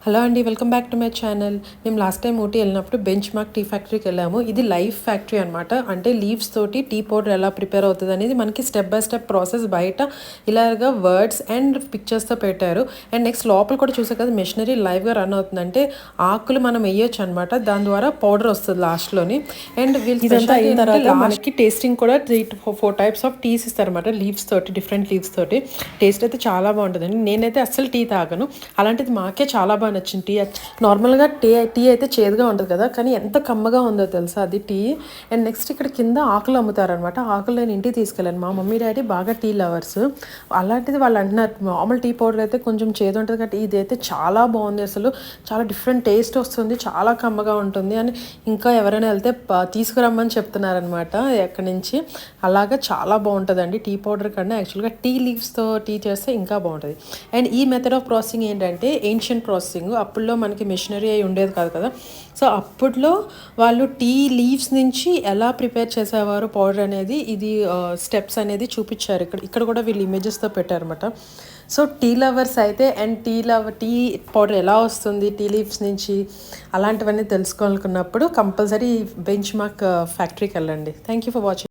Hello అండి, welcome back to my channel. మేము last time Ooty వెళ్ళినప్పుడు బెంచ్ మార్క్ టీ ఫ్యాక్టరీకి వెళ్ళాము. ఇది లైవ్ ఫ్యాక్టరీ అనమాట. అంటే లీవ్స్ తోటి టీ పౌడర్ ఎలా ప్రిపేర్ అవుతుంది అనేది మనకి స్టెప్ బై స్టెప్ ప్రాసెస్ బయట ఇలాగా వర్డ్స్ అండ్ పిక్చర్స్తో పెట్టారు. అండ్ నెక్స్ట్ లోపల కూడా చూసే కదా మెషినరీ లైవ్గా రన్ అవుతుంది. అంటే ఆకులు మనం వేయొచ్చు అనమాట, దాని ద్వారా పౌడర్ వస్తుంది లాస్ట్లోని. అండ్ వీళ్ళు ఇదంతా అయిన తర్వాత మనకి టేస్టింగ్ కూడా 3-4 టైప్స్ ఆఫ్ టీస్ ఇస్తారనమాట, లీవ్స్ తోటి, డిఫరెంట్ లీవ్స్ తోటి. టేస్ట్ అయితే చాలా బాగుంటుందండి. నేనైతే అస్సలు టీ తాగను, అలాంటిది మాకే చాలా బాగా నచ్చింది టీ. నార్మల్గా టీ అయితే చేదుగా ఉంటుంది కదా, కానీ ఎంత కమ్మగా ఉందో తెలుసా అది టీ. అండ్ నెక్స్ట్ ఇక్కడ కింద ఆకులు అమ్ముతారనమాట. ఆకులు నేను ఇంటికి తీసుకెళ్ళాను. మా మమ్మీ డాడీ బాగా టీ లవర్స్. అలాంటిది వాళ్ళు అంటున్నారు మామూలు టీ పౌడర్ అయితే కొంచెం చేదు ఉంటుంది కాబట్టి ఇది అయితే చాలా బాగుంది, అసలు చాలా డిఫరెంట్ టేస్ట్ వస్తుంది, చాలా కమ్మగా ఉంటుంది అని ఇంకా ఎవరైనా వెళ్తే తీసుకురమ్మని చెప్తున్నారనమాట ఎక్కడి నుంచి. అలాగా చాలా బాగుంటుందండి టీ పౌడర్ కన్నా. యాక్చువల్గా టీ లీవ్స్తో టీ చేస్తే ఇంకా బాగుంటుంది. అండ్ ఈ మెథడ్ ఆఫ్ ప్రాసెసింగ్ ఏంటంటే ఏన్షియంట్ ప్రాసెసింగ్. అప్పుడులో మనకి మెషినరీ అయి ఉండేది కాదు కదా, సో అప్పట్లో వాళ్ళు టీ లీవ్స్ నుంచి ఎలా ప్రిపేర్ చేసేవారు పౌడర్ అనేది, ఇది స్టెప్స్ అనేది చూపించారు. ఇక్కడ కూడా వీళ్ళు ఇమేజెస్తో పెట్టారన్నమాట. సో టీ లవర్స్ అయితే అండ్ టీ పౌడర్ ఎలా వస్తుంది టీ లీవ్స్ నుంచి, అలాంటివన్నీ తెలుసుకోవాలనుకున్నప్పుడు కంపల్సరీ బెంచ్ మార్క్ ఫ్యాక్టరీకి వెళ్ళండి. Thank you for watching.